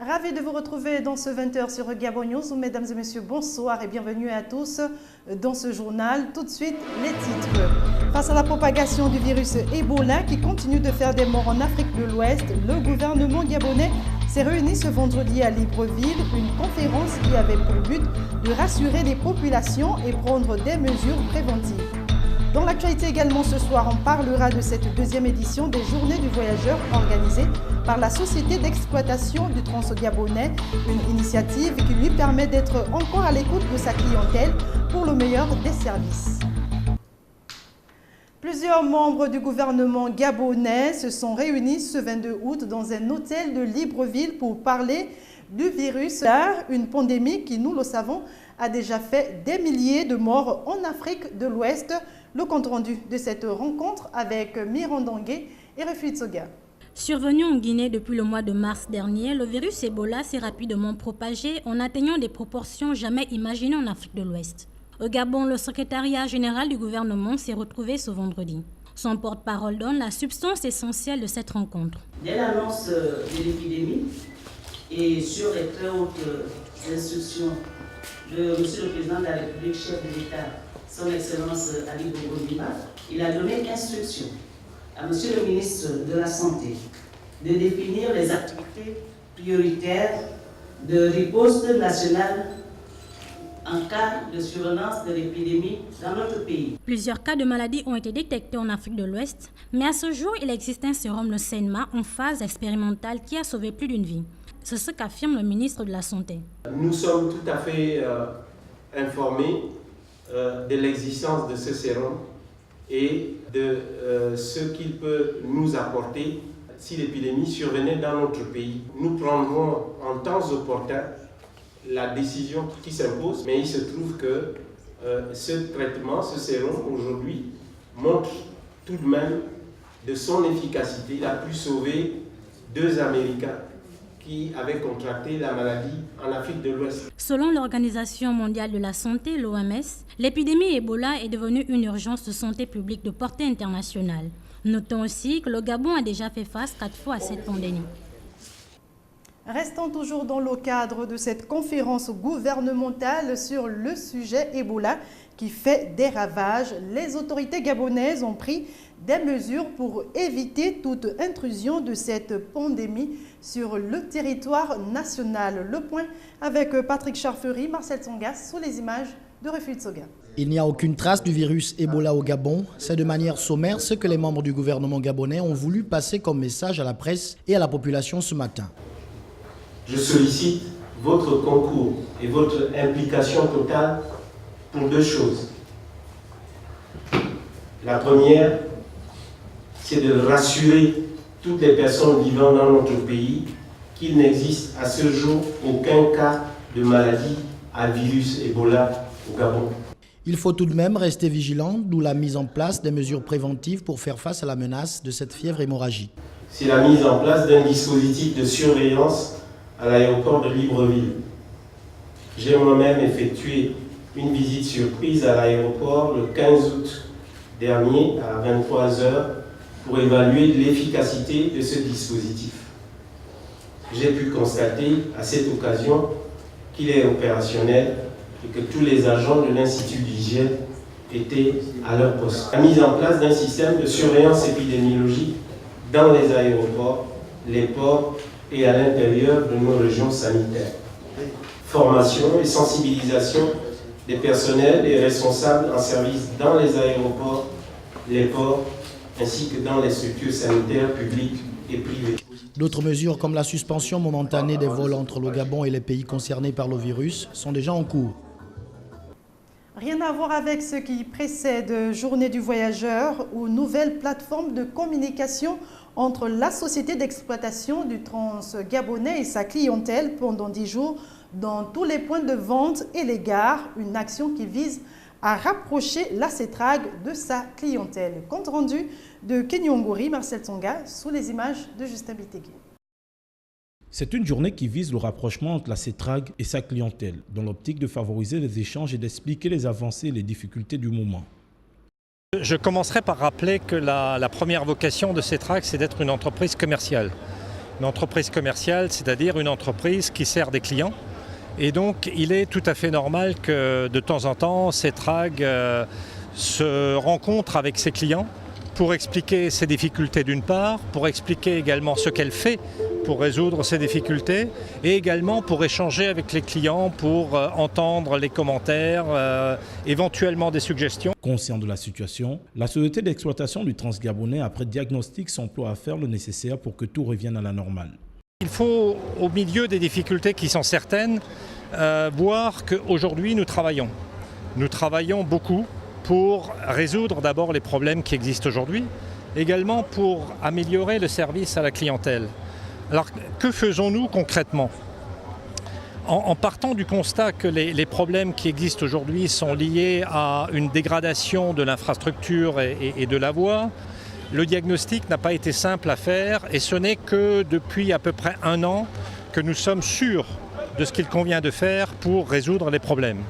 Ravi de vous retrouver dans ce 20h sur Gabon News. Mesdames et messieurs, bonsoir et bienvenue à tous dans ce journal. Tout de suite, les titres. Face à la propagation du virus Ebola qui continue de faire des morts en Afrique de l'Ouest, le gouvernement gabonais s'est réuni ce vendredi à Libreville, une conférence qui avait pour but de rassurer les populations et prendre des mesures préventives. Dans l'actualité également ce soir, on parlera de cette deuxième édition des Journées du Voyageur organisée par la Société d'exploitation du Trans-Gabonais, une initiative qui lui permet d'être encore à l'écoute de sa clientèle pour le meilleur des services. Plusieurs membres du gouvernement gabonais se sont réunis ce 22 août dans un hôtel de Libreville pour parler du virus, une pandémie qui, nous le savons, a déjà fait des milliers de morts en Afrique de l'Ouest. Le compte-rendu de cette rencontre avec Mirandangé et Refuit Soga. Survenu en Guinée depuis le mois de mars dernier, le virus Ebola s'est rapidement propagé en atteignant des proportions jamais imaginées en Afrique de l'Ouest. Au Gabon, le secrétariat général du gouvernement s'est retrouvé ce vendredi. Son porte-parole donne la substance essentielle de cette rencontre. Dès l'annonce de l'épidémie et sur les très hautes instructions de M. le Président de la République, chef de l'État, Son Excellence Ali Bongo Ondimba, il a donné instruction à M. le ministre de la Santé de définir les activités prioritaires de riposte nationale en cas de survenance de l'épidémie dans notre pays. Plusieurs cas de maladies ont été détectés en Afrique de l'Ouest, mais à ce jour, il existe un sérum, le Senma, en phase expérimentale qui a sauvé plus d'une vie. C'est ce qu'affirme le ministre de la Santé. Nous sommes tout à fait informés de l'existence de ce sérum et de ce qu'il peut nous apporter si l'épidémie survenait dans notre pays. Nous prendrons en temps opportun la décision qui s'impose, mais il se trouve que ce traitement, ce sérum aujourd'hui montre tout de même de son efficacité. Il a pu sauver 2 Américains qui avaient contracté la maladie en Afrique de l'Ouest. Selon l'Organisation mondiale de la santé, l'OMS, l'épidémie Ebola est devenue une urgence de santé publique de portée internationale. Notons aussi que le Gabon a déjà fait face 4 fois à cette pandémie. Restons toujours dans le cadre de cette conférence gouvernementale sur le sujet Ebola qui fait des ravages. Les autorités gabonaises ont pris des mesures pour éviter toute intrusion de cette pandémie sur le territoire national. Le point avec Patrick Charferi, Marcel Tsongas, sous les images de Refuit Soga. Il n'y a aucune trace du virus Ebola au Gabon. C'est de manière sommaire ce que les membres du gouvernement gabonais ont voulu passer comme message à la presse et à la population ce matin. Je sollicite votre concours et votre implication totale pour 2 choses. La première, c'est de rassurer toutes les personnes vivant dans notre pays qu'il n'existe à ce jour aucun cas de maladie à virus Ebola au Gabon. Il faut tout de même rester vigilant, d'où la mise en place des mesures préventives pour faire face à la menace de cette fièvre hémorragique. C'est la mise en place d'un dispositif de surveillance à l'aéroport de Libreville. J'ai moi-même effectué une visite surprise à l'aéroport le 15 août dernier à 23 h pour évaluer l'efficacité de ce dispositif. J'ai pu constater à cette occasion qu'il est opérationnel et que tous les agents de l'Institut d'hygiène étaient à leur poste. La mise en place d'un système de surveillance épidémiologique dans les aéroports, les ports et à l'intérieur de nos régions sanitaires. Formation et sensibilisation des personnels et responsables en service dans les aéroports, les ports, ainsi que dans les structures sanitaires publiques et privées. D'autres mesures comme la suspension momentanée des vols entre le Gabon et les pays concernés par le virus sont déjà en cours. Rien à voir avec ce qui précède Journée du Voyageur ou nouvelle plateforme de communication entre la société d'exploitation du Trans-Gabonais et sa clientèle pendant 10 jours dans tous les points de vente et les gares, une action qui vise à rapprocher la CETRAG de sa clientèle. Compte rendu de Kenyongori, Marcel Tsonga, sous les images de Justin Bitegui. C'est une journée qui vise le rapprochement entre la CETRAG et sa clientèle, dans l'optique de favoriser les échanges et d'expliquer les avancées et les difficultés du moment. Je commencerai par rappeler que la première vocation de CETRAG, c'est d'être une entreprise commerciale. Une entreprise commerciale, c'est-à-dire une entreprise qui sert des clients. Et donc, il est tout à fait normal que de temps en temps, Cetrag se rencontre avec ses clients pour expliquer ses difficultés d'une part, pour expliquer également ce qu'elle fait pour résoudre ces difficultés et également pour échanger avec les clients, pour entendre les commentaires, éventuellement des suggestions. Conscient de la situation, la société d'exploitation du Transgabonais, après diagnostic, s'emploie à faire le nécessaire pour que tout revienne à la normale. Il faut, au milieu des difficultés qui sont certaines, voir qu'aujourd'hui nous travaillons. Nous travaillons beaucoup pour résoudre d'abord les problèmes qui existent aujourd'hui, également pour améliorer le service à la clientèle. Alors que faisons-nous concrètement ? En partant du constat que les problèmes qui existent aujourd'hui sont liés à une dégradation de l'infrastructure et de la voie, le diagnostic n'a pas été simple à faire et ce n'est que depuis à peu près 1 an que nous sommes sûrs de ce qu'il convient de faire pour résoudre les problèmes.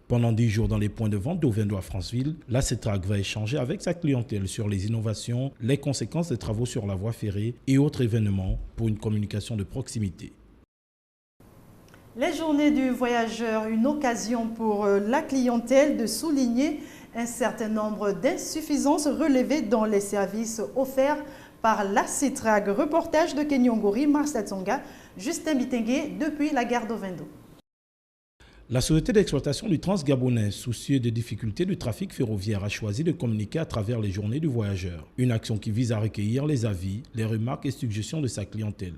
Pendant 10 jours dans les points de vente d'Ovendo à Franceville, la Cetrag va échanger avec sa clientèle sur les innovations, les conséquences des travaux sur la voie ferrée et autres événements pour une communication de proximité. Les journées du voyageur, une occasion pour la clientèle de souligner un certain nombre d'insuffisances relevées dans les services offerts par la Cetrag. Reportage de Kenyongori, Marcel Tsonga, Justin Bitengue depuis la gare d'Ovendo. La société d'exploitation du Transgabonais, soucieux des difficultés du trafic ferroviaire, a choisi de communiquer à travers les journées du voyageur. Une action qui vise à recueillir les avis, les remarques et suggestions de sa clientèle.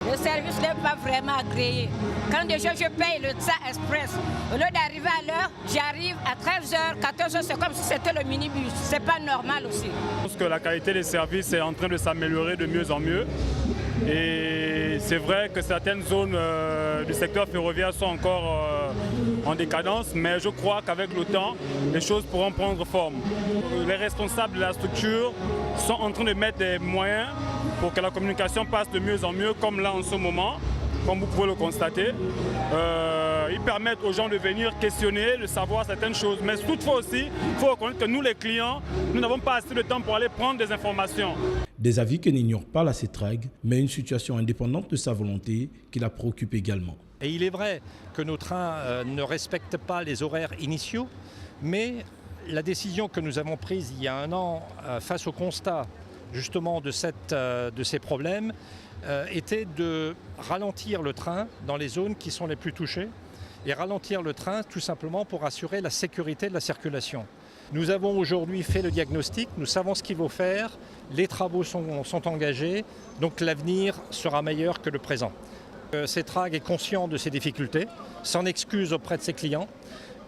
Le service n'est pas vraiment agréé. Quand déjà je paye le train express, au lieu d'arriver à l'heure, j'arrive à 13h, 14h, c'est comme si c'était le minibus. C'est pas normal aussi. Je pense que la qualité des services est en train de s'améliorer de mieux en mieux. Et c'est vrai que certaines zones du secteur ferroviaire sont encore en décadence, mais je crois qu'avec le temps, les choses pourront prendre forme. Les responsables de la structure sont en train de mettre des moyens pour que la communication passe de mieux en mieux, comme là en ce moment, comme vous pouvez le constater. Ils permettent aux gens de venir questionner, de savoir certaines choses. Mais toutefois aussi, il faut reconnaître que nous, les clients, nous n'avons pas assez de temps pour aller prendre des informations. Des avis que n'ignore pas la Cetrag, mais une situation indépendante de sa volonté qui la préoccupe également. Et il est vrai que nos trains ne respectent pas les horaires initiaux, mais la décision que nous avons prise il y a 1 an face au constat justement de ces problèmes était de ralentir le train dans les zones qui sont les plus touchées et ralentir le train tout simplement pour assurer la sécurité de la circulation. Nous avons aujourd'hui fait le diagnostic, nous savons ce qu'il faut faire, les travaux sont engagés, donc l'avenir sera meilleur que le présent. Cetrag est conscient de ces difficultés, s'en excuse auprès de ses clients,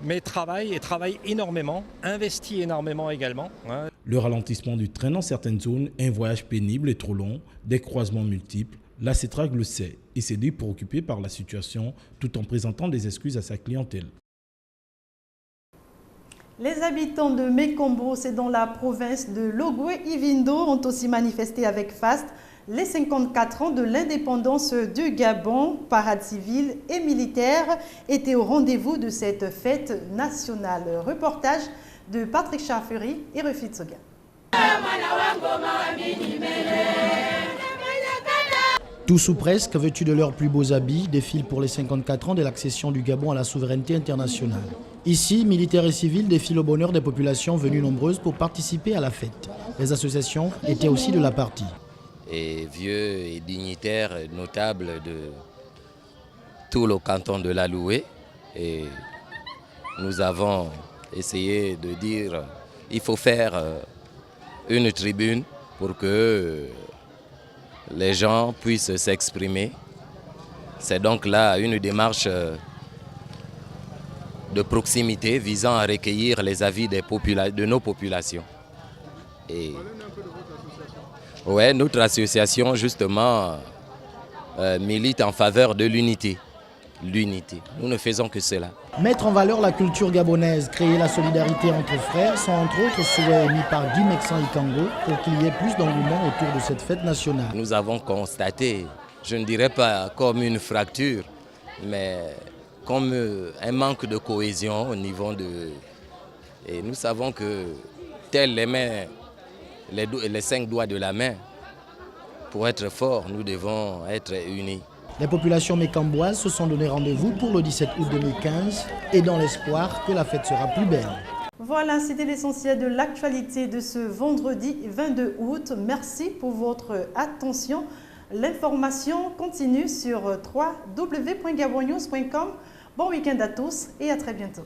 mais travaille énormément, investit énormément également. Le ralentissement du train dans certaines zones, un voyage pénible et trop long, des croisements multiples, la Cetrag le sait et s'est dit préoccupé par la situation tout en présentant des excuses à sa clientèle. Les habitants de Mekombo, c'est dans la province de Logoué-Ivindo, ont aussi manifesté avec faste les 54 ans de l'indépendance du Gabon. Parade civile et militaire étaient au rendez-vous de cette fête nationale. Reportage de Patrick Charfuri et Refit Soga. Tous ou presque, vêtus de leurs plus beaux habits, défilent pour les 54 ans de l'accession du Gabon à la souveraineté internationale. Ici, militaires et civils défilent au bonheur des populations venues nombreuses pour participer à la fête. Les associations étaient aussi de la partie. Et vieux et dignitaires notables de tout le canton de la Loué. Et nous avons essayé de dire qu'il faut faire une tribune pour que les gens puissent s'exprimer. C'est donc là une démarche de proximité visant à recueillir les avis de nos populations. Et ouais, notre association justement milite en faveur de l'unité. L'unité. Nous ne faisons que cela. Mettre en valeur la culture gabonaise, créer la solidarité entre frères sont entre autres souhaits émis par Guy Mexan Ikango pour qu'il y ait plus d'engouement autour de cette fête nationale. Nous avons constaté, je ne dirais pas comme une fracture, mais comme un manque de cohésion au niveau de... Et nous savons que telles les mains, les 5 doigts de la main, pour être forts, nous devons être unis. Les populations mécamboises se sont donné rendez-vous pour le 17 août 2015 et dans l'espoir que la fête sera plus belle. Voilà, c'était l'essentiel de l'actualité de ce vendredi 22 août. Merci pour votre attention. L'information continue sur www.gabonnews.com. Bon week-end à tous et à très bientôt.